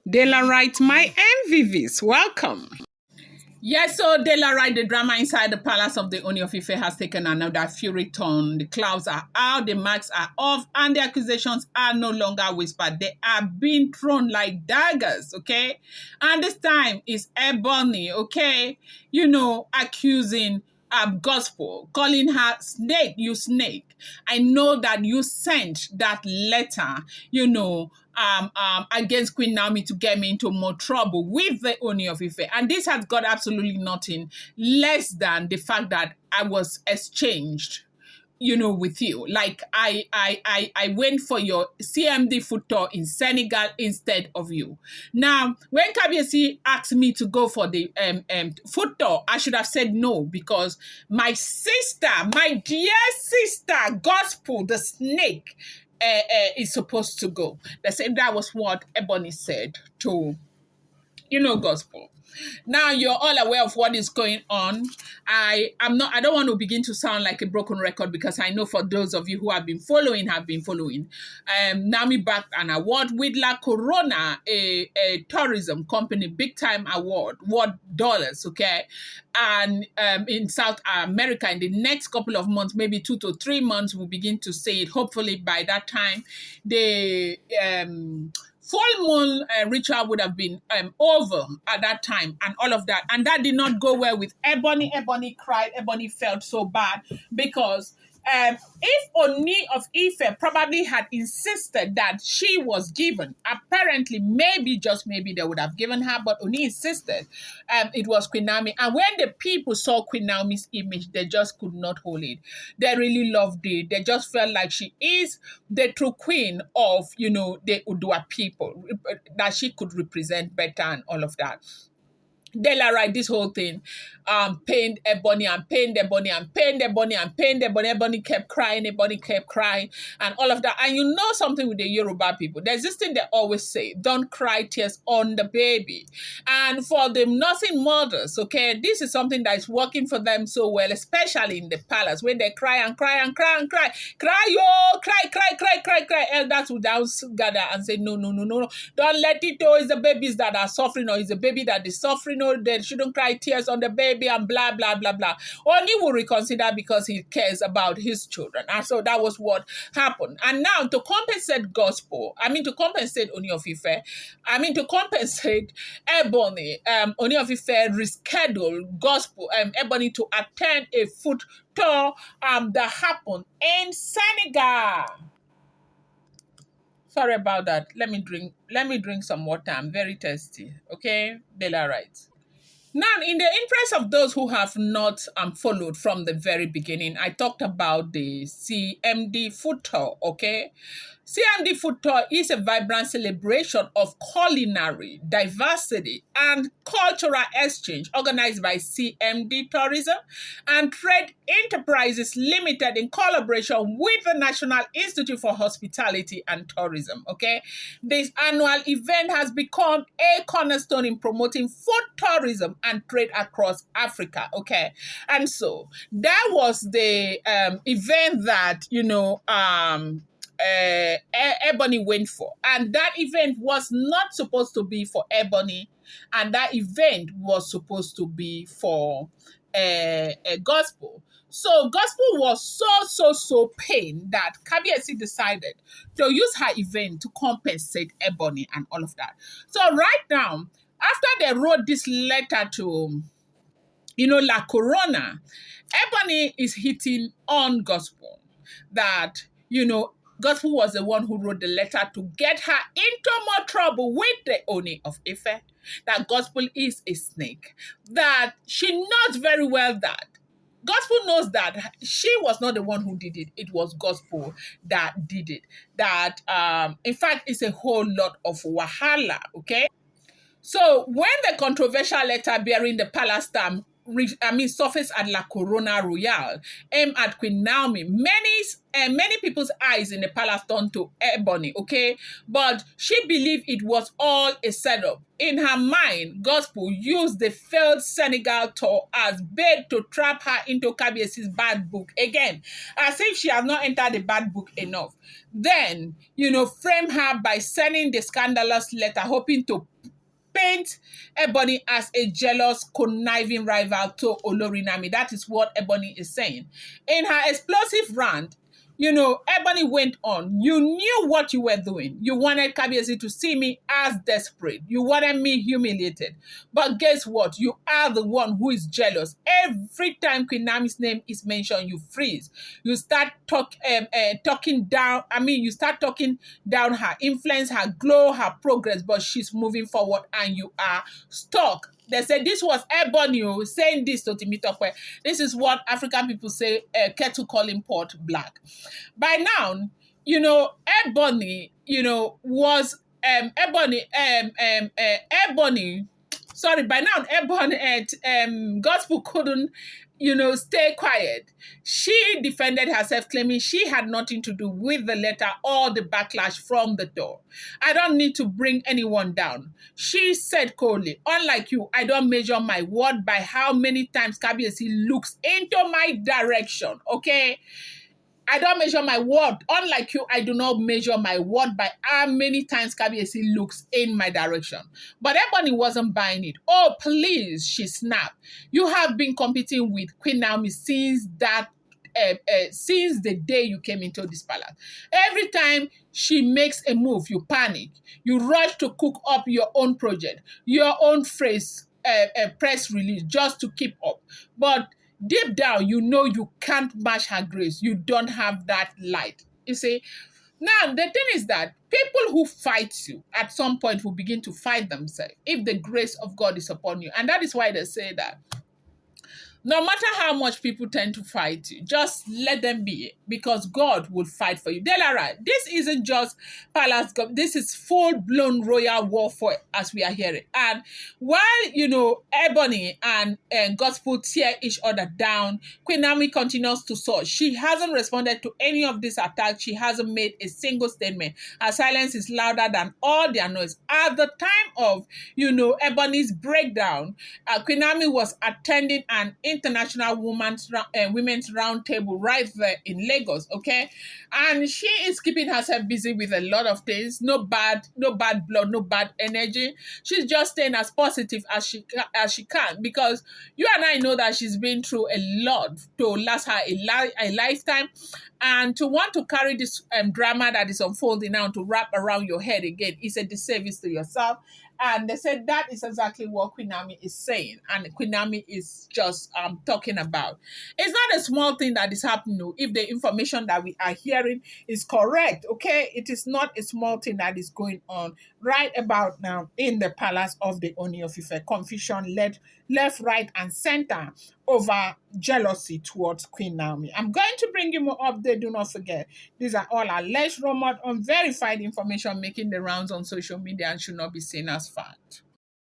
Dela Wright, my MVVs, welcome. Yes, so Dela Wright, the drama inside the palace of the Oni of Ife has taken another fury turn. The clouds are out, the marks are off, and the accusations are no longer whispered. They are being thrown like daggers, okay? And this time is Ebony, okay? Accusing gospel, calling her snake, you snake. I know that you sent that letter, against Queen Naomi to get me into more trouble with the Oni of Ife. And this has got absolutely nothing less than the fact that I was exchanged with you. Like I went for your CMD foot tour in Senegal instead of you. Now, when Kabiesi asked me to go for the foot tour, I should have said no because my sister, my dear sister, Gospel, the snake, is supposed to go. They said that was what Ebony said to, Gospel. Now you're all aware of what is going on. I don't want to begin to sound like a broken record because I know for those of you who have been following. Naomi backed an award with La Corona, a tourism company, big time award, worth dollars, okay? And in South America, in the next couple of months, maybe 2 to 3 months, we'll begin to see it. Hopefully by that time, the full moon ritual would have been over at that time and all of that. And that did not go well with Ebony. Ebony cried. Ebony felt so bad because if Oni of Ife probably had insisted that she was given, apparently, maybe, just maybe, they would have given her, but Oni insisted it was Queen Naomi. And when the people saw Queen Naomi's image, they just could not hold it. They really loved it. They just felt like she is the true queen of, the Udua people, that she could represent better and all of that. Dela Wright, this whole thing, pained Ebony and pained Ebony and pained Ebony and pained Ebony. Ebony kept crying, Ebony kept crying, and all of that. And you know something with the Yoruba people, there's this thing they always say, don't cry tears on the baby. And for the nursing mothers, okay, this is something that is working for them so well, especially in the palace, when they cry and cry and cry and cry, cry, yo, cry. Elders would down gather and say, no, don't let it go. It's the babies that are suffering, or it's the baby that is suffering, or they shouldn't cry tears on the baby, and blah, blah, blah, blah. Oni will reconsider because he cares about his children. And so that was what happened. And now to compensate to compensate Oni of Ife, to compensate Ebony, Oni of Ife rescheduled Ebony to attend a foot tour that happened in Senegal. Sorry about that. Let me drink some water. I'm very thirsty. Okay, Dela Wright. Now, in the interest of those who have not followed from the very beginning, I talked about the CMD food tour, okay? CMD Food Tour is a vibrant celebration of culinary diversity and cultural exchange organized by CMD Tourism and Trade Enterprises Limited in collaboration with the National Institute for Hospitality and Tourism, okay? This annual event has become a cornerstone in promoting food tourism and trade across Africa, okay? And so that was the event that, Ebony went for, and that event was not supposed to be for Ebony, and that event was supposed to be for Gospel. So Gospel was so pained that Kabiesi decided to use her event to compensate Ebony and all of that. So right now, after they wrote this letter to La Corona, Ebony is hitting on Gospel that Gospel was the one who wrote the letter to get her into more trouble with the Oni of Ife, that Gospel is a snake, that she knows very well that Gospel knows that she was not the one who did it. It was Gospel that did it. That, in fact, it's a whole lot of wahala, okay? So when the controversial letter bearing the palace stamp surfaced at La Corona Royale, aimed at Queen Naomi, many people's eyes in the palace turned to Ebony, okay? But she believed it was all a setup. In her mind, Gospel used the failed Senegal tour as bait to trap her into Kabiesi's bad book again, as if she has not entered the bad book enough. Then, frame her by sending the scandalous letter, hoping to paint Ebony as a jealous, conniving rival to Olorinami. That is what Ebony is saying. In her explosive rant, Ebony went on. You knew what you were doing. You wanted Kabiyesi to see me as desperate. You wanted me humiliated. But guess what? You are the one who is jealous. Every time Queen Naomi's name is mentioned, you freeze. You start talking down. You start talking down her influence, her glow, her progress. But she's moving forward, and you are stuck. They said this was Ebony saying this to Timitokwe. This is what African people say, kettle calling pot black. By now, Ebony, was Ebony. Sorry, by now Ebony and Gospel couldn't, stay quiet. She defended herself, claiming she had nothing to do with the letter or the backlash from the door. I don't need to bring anyone down. She said coldly, unlike you, I don't measure my word by how many times Kabiyesi looks into my direction, okay? I don't measure my word. Unlike you, I do not measure my word by how many times Kabiyesi looks in my direction. But Ebony wasn't buying it. Oh, please, she snapped. You have been competing with Queen Naomi since the day you came into this palace. Every time she makes a move, you panic. You rush to cook up your own project, your own press release just to keep up. But deep down, you can't match her grace. You don't have that light. You see? Now, the thing is that people who fight you at some point will begin to fight themselves if the grace of God is upon you. And that is why they say that no matter how much people tend to fight you, just let them be, because God will fight for you. Delara, this isn't just palace, this is full-blown royal warfare, as we are hearing. And while, Ebony and Gospel tear each other down, Queen Naomi continues to soar. She hasn't responded to any of these attacks. She hasn't made a single statement. Her silence is louder than all their noise. At the time of, Ebony's breakdown, Queen Naomi was attending an international women's roundtable right there in Lagos, okay? And she is keeping herself busy with a lot of things. No bad blood, no bad energy. She's just staying as positive as she can, because you and I know that she's been through a lot to last her a lifetime. And to want to carry this drama that is unfolding now to wrap around your head again is a disservice to yourself. And they said that is exactly what Queen Naomi is saying. And Queen Naomi is just talking about. It's not a small thing that is happening if the information that we are hearing is correct, okay? It is not a small thing that is going on right about now in the palace of the Ooni of Ife. Confusion left, right, and center over jealousy towards Queen Naomi. I'm going to bring you more update. Do not forget, these are all alleged, rumored, unverified information making the rounds on social media and should not be seen as fact.